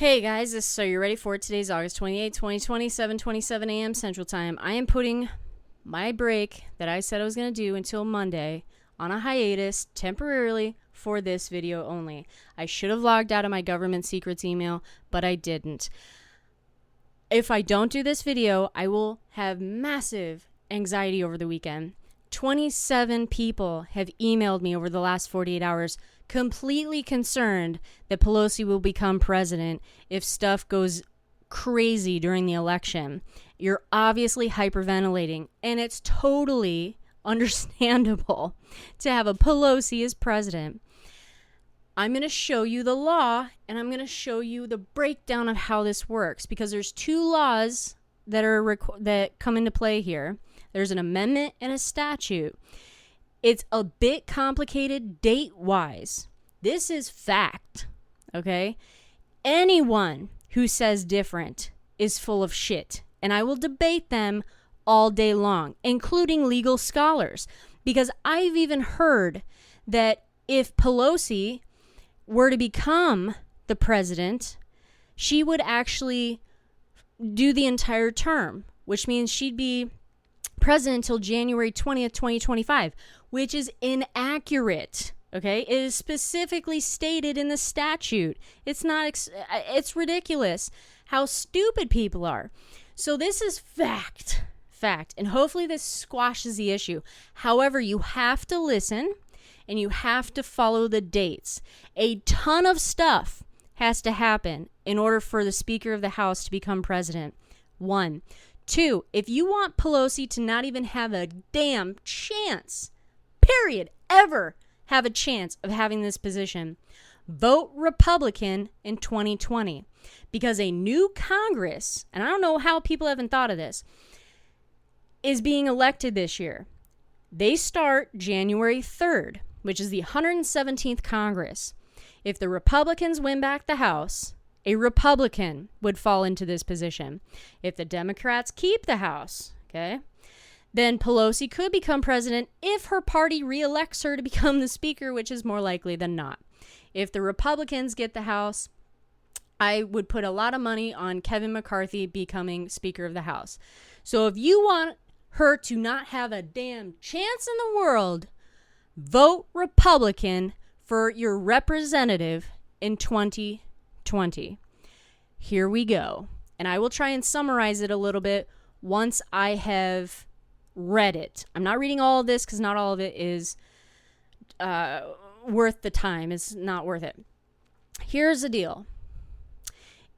Hey guys, so you're ready for it. Today's August 28, 2020, 7:27 a.m. Central Time. I am putting my break that I said I was going to do until Monday on a hiatus temporarily for this video only. I should have logged out of my government secrets email, but I didn't. If I don't do this video, I will have massive anxiety over the weekend. 27 people have emailed me over the last 48 hours completely concerned that Pelosi will become president if stuff goes crazy during the election. You're obviously hyperventilating, and it's totally understandable to have a Pelosi as president. I'm going to show you the law, and I'm going to show you the breakdown of how this works, because there's two laws that come into play here. There's an amendment and a statute. It's a bit complicated date-wise. This is fact, okay? Anyone who says different is full of shit, and I will debate them all day long, including legal scholars, because I've even heard that if Pelosi were to become the president, she would actually do the entire term, which means she'd be president until January 20th, 2025, which is inaccurate, okay? It is specifically stated in the statute. It's ridiculous how stupid people are. So this is fact, and hopefully this squashes the issue. However, you have to listen and you have to follow the dates. A ton of stuff has to happen in order for the Speaker of the House to become president. 1. 2, if you want Pelosi to not even have a damn chance, period, ever have a chance of having this position, vote Republican in 2020. Because a new Congress, and I don't know how people haven't thought of this, is being elected this year. They start January 3rd, which is the 117th Congress. If the Republicans win back the House, a Republican would fall into this position. If the Democrats keep the House, okay, then Pelosi could become president if her party reelects her to become the Speaker, which is more likely than not. If the Republicans get the House, I would put a lot of money on Kevin McCarthy becoming Speaker of the House. So if you want her to not have a damn chance in the world, vote Republican for your representative in 2020. Here we go. And I will try and summarize it a little bit once I have read it. I'm not reading all of this because not all of it is worth the time. It's not worth it. Here's the deal.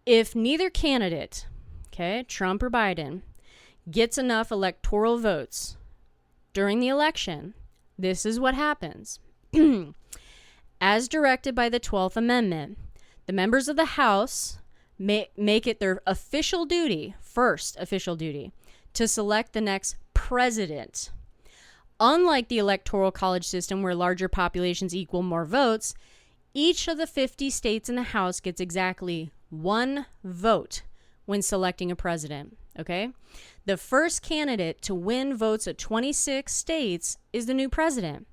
If neither candidate, okay, Trump or Biden, gets enough electoral votes during the election, this is what happens. As directed by the 12th Amendment, the members of the House make it their official duty, first official duty, to select the next president. Unlike the Electoral College system where larger populations equal more votes, each of the 50 states in the House gets exactly one vote when selecting a president, okay? The first candidate to win votes at 26 states is the new president.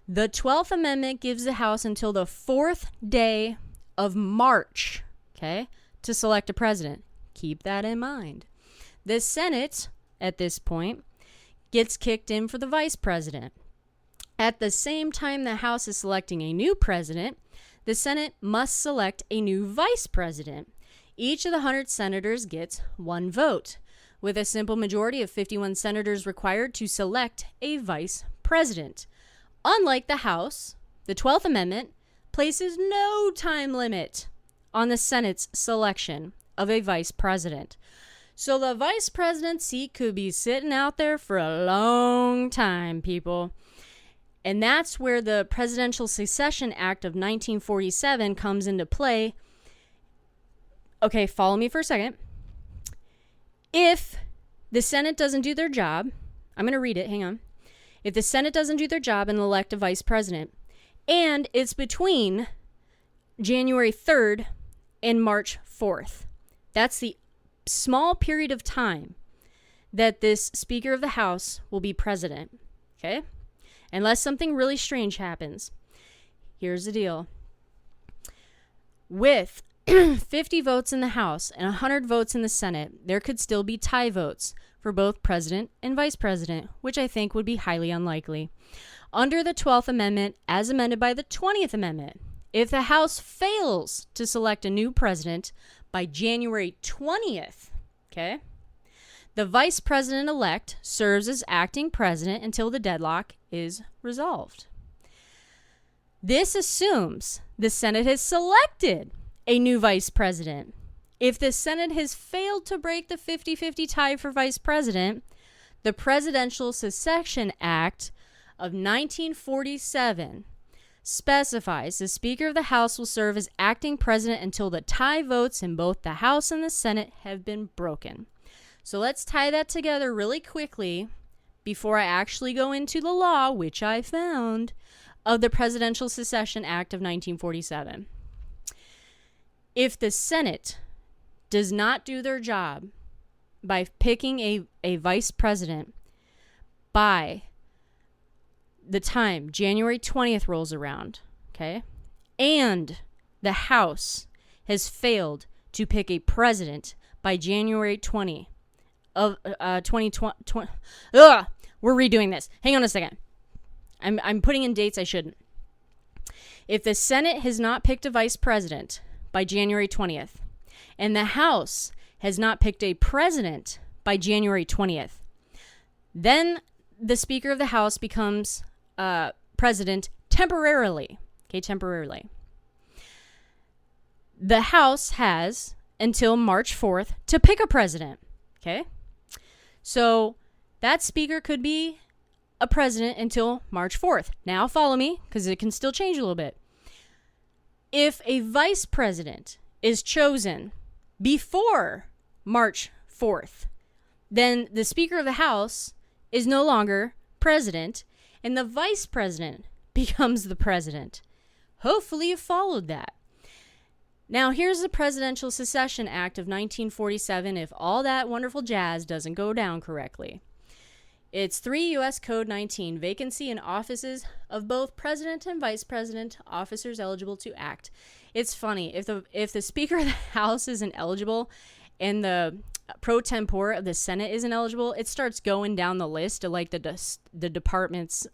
The 12th Amendment gives the House until the 4th day of March, okay, to select a president. Keep that in mind. The Senate, at this point, gets kicked in for the vice president. At the same time the House is selecting a new president, the Senate must select a new vice president. Each of the 100 senators gets one vote, with a simple majority of 51 senators required to select a vice president. Unlike the House, the 12th Amendment places no time limit on the Senate's selection of a vice president. So the vice president seat could be sitting out there for a long time, people. And that's where the Presidential Succession Act of 1947 comes into play. Okay, follow me for a second. If the Senate doesn't do their job, I'm going to read it, hang on. If the Senate doesn't do their job and elect a vice president, and it's between January 3rd and March 4th, that's the small period of time that this Speaker of the House will be president, okay? Unless something really strange happens. Here's the deal. With 50 votes in the House and 100 votes in the Senate, there could still be tie votes for both president and vice president, which I think would be highly unlikely. Under the 12th Amendment, as amended by the 20th Amendment, if the House fails to select a new president by January 20th, okay, the vice president-elect serves as acting president until the deadlock is resolved. This assumes the Senate has selected a new vice president. If the Senate has failed to break the 50-50 tie for vice president, the Presidential Succession Act of 1947 specifies the Speaker of the House will serve as acting president until the tie votes in both the House and the Senate have been broken. So let's tie that together really quickly before I actually go into the law, which I found, of the Presidential Succession Act of 1947. If the Senate does not do their job by picking a vice president by the time January 20th rolls around, okay, and the House has failed to pick a president by January 20 of 2020. We're redoing this. Hang on a second. I'm putting in dates I shouldn't. If the Senate has not picked a vice president by January 20th, and the House has not picked a president by January 20th, then the Speaker of the House becomes president temporarily. Okay, temporarily. The House has until March 4th to pick a president. Okay? So that Speaker could be a president until March 4th. Now follow me, because it can still change a little bit. If a vice president is chosen before March 4th, then the Speaker of the House is no longer president, and the vice president becomes the president. Hopefully you followed that. Now here's the Presidential Succession Act of 1947 if all that wonderful jazz doesn't go down correctly. It's 3 U.S. Code 19, vacancy in offices of both president and vice president, officers eligible to act. It's funny, if the Speaker of the House isn't eligible and the pro tempore of the Senate isn't eligible, it starts going down the list of like the departments,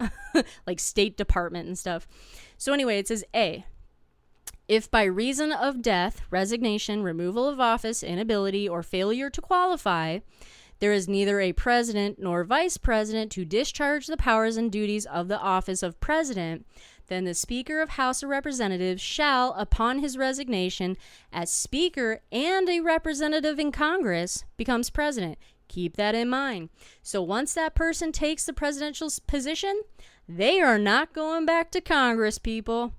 like State Department and stuff. So anyway, it says A, if by reason of death, resignation, removal of office, inability, or failure to qualify, there is neither a president nor vice president to discharge the powers and duties of the office of president, then the Speaker of House of Representatives shall, upon his resignation as Speaker and a representative in Congress, becomes president. Keep that in mind. So once that person takes the presidential position, they are not going back to Congress, people.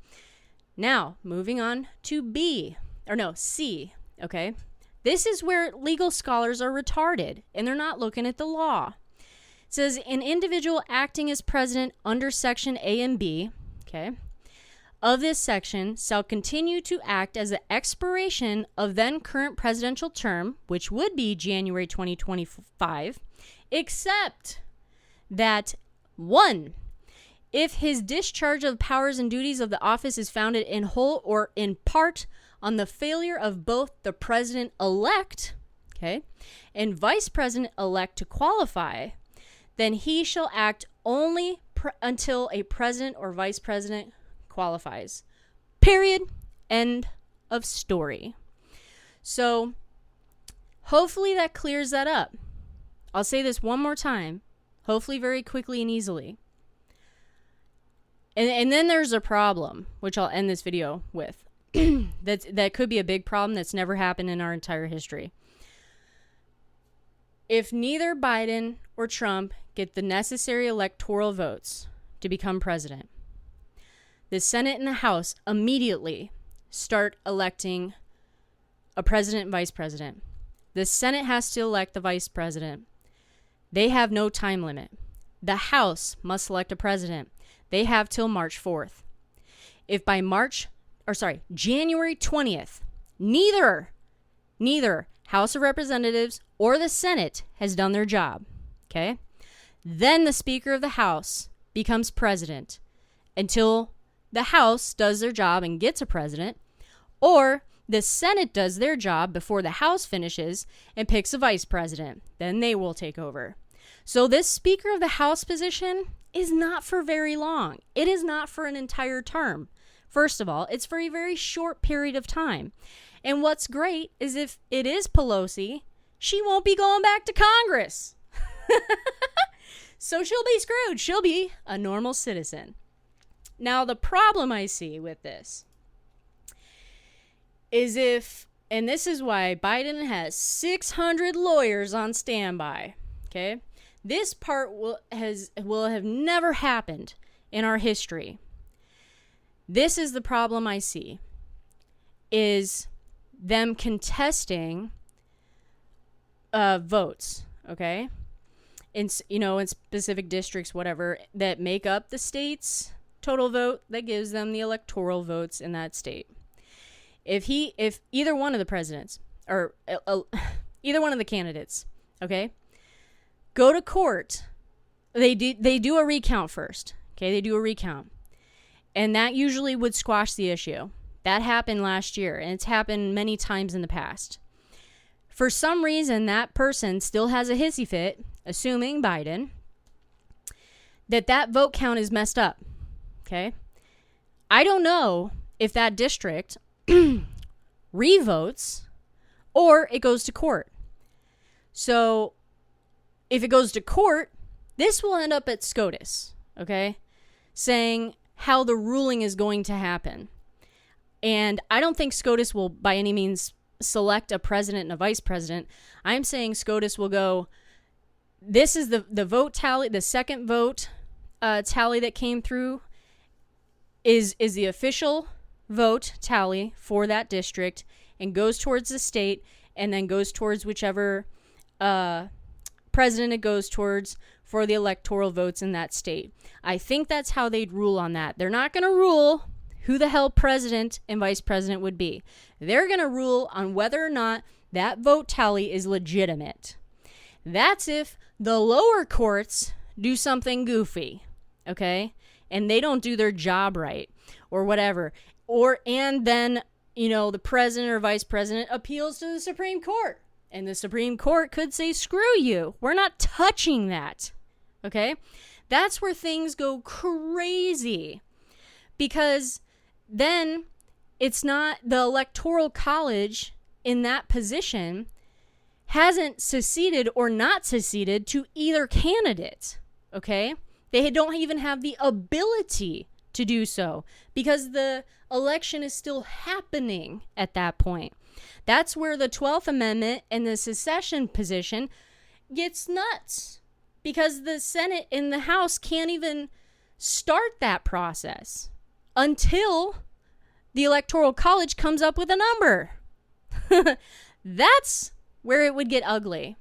Now, moving on to C, okay? This is where legal scholars are retarded, and they're not looking at the law. It says, an individual acting as president under Section A and B, okay, of this section shall continue to act as the expiration of then current presidential term, which would be January 2025, except that 1, if his discharge of powers and duties of the office is founded in whole or in part on the failure of both the president-elect, okay, and vice president-elect to qualify, then he shall act only until a president or vice president qualifies. Period. End of story. So hopefully that clears that up. I'll say this one more time, hopefully very quickly and easily. And then there's a problem, which I'll end this video with. That could be a big problem that's never happened in our entire history. If neither Biden or Trump get the necessary electoral votes to become president, the Senate and the House immediately start electing a president and vice president. The Senate has to elect the vice president. They have no time limit. The House must select a president. They have till March 4th. If by January 20th, neither House of Representatives or the Senate has done their job, okay, then the Speaker of the House becomes president until the House does their job and gets a president, or The Senate does their job before the House finishes and picks a vice president. Then they will take over. So this Speaker of the House position is not for very long. It is not for an entire term. First of all, it's for a very short period of time. And what's great is if it is Pelosi, she won't be going back to Congress. So she'll be screwed. She'll be a normal citizen. Now, the problem I see with this is and this is why Biden has 600 lawyers on standby, okay? This part will have never happened in our history. This is the problem I see, is them contesting votes, okay? In specific districts, whatever, that make up the state's total vote that gives them the electoral votes in that state. If either one of the presidents or either one of the candidates, okay, go to court, they do a recount first, okay? They do a recount. And that usually would squash the issue. That happened last year, and it's happened many times in the past. For some reason, that person still has a hissy fit, assuming Biden, that vote count is messed up, okay? I don't know if that district revotes or it goes to court. So if it goes to court, this will end up at SCOTUS, okay, saying how the ruling is going to happen. And I don't think SCOTUS will by any means select a president and a vice president. I'm saying SCOTUS will go, this is the vote tally, the second vote tally that came through is the official vote tally for that district and goes towards the state and then goes towards whichever president it goes towards for the electoral votes in that state. I think that's how they'd rule on that. They're not going to rule who the hell president and vice president would be. They're going to rule on whether or not that vote tally is legitimate. That's if the lower courts do something goofy, okay? And they don't do their job right or whatever. And then, the president or vice president appeals to the Supreme Court. And the Supreme Court could say, screw you. We're not touching that, okay? That's where things go crazy. Because then it's not the Electoral College in that position hasn't seceded or not seceded to either candidate, okay? They don't even have the ability to do so because the election is still happening at that point. That's where the 12th Amendment and the secession position gets nuts because the Senate and the House can't even start that process until the Electoral College comes up with a number. That's where it would get ugly.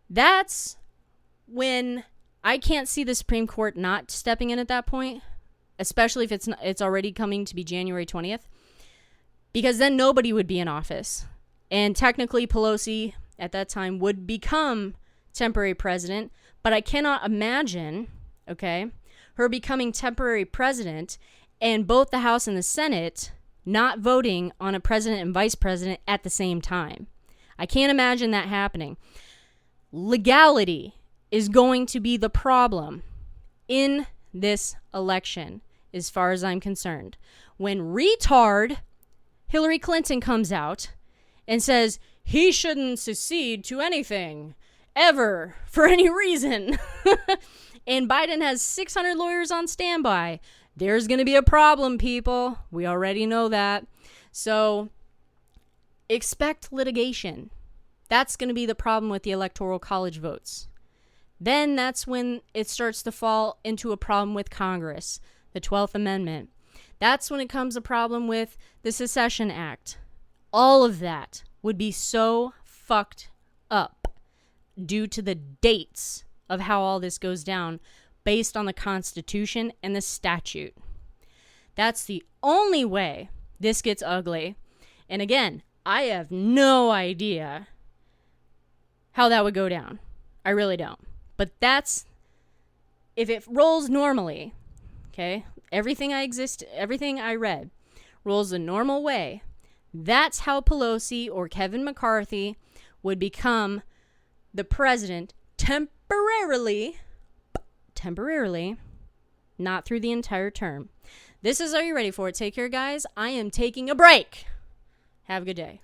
That's when I can't see the Supreme Court not stepping in at that point, especially if it's already coming to be January 20th, because then nobody would be in office. And technically Pelosi at that time would become temporary president, but I cannot imagine, okay, her becoming temporary president and both the House and the Senate not voting on a president and vice president at the same time. I can't imagine that happening. Legality is going to be the problem in this election, as far as I'm concerned. When retard Hillary Clinton comes out and says he shouldn't secede to anything, ever, for any reason, and Biden has 600 lawyers on standby, there's going to be a problem, people. We already know that. So expect litigation. That's going to be the problem with the Electoral College votes. Then that's when it starts to fall into a problem with Congress, the 12th Amendment. That's when it comes a problem with the Secession Act. All of that would be so fucked up due to the dates of how all this goes down based on the Constitution and the statute. That's the only way this gets ugly. And again, I have no idea how that would go down. I really don't. But that's, if it rolls normally, okay, everything I read rolls the normal way, That's how Pelosi or Kevin McCarthy would become the president temporarily, not through the entire term. This is Are You Ready For It? Take care, guys. I am taking a break. Have a good day.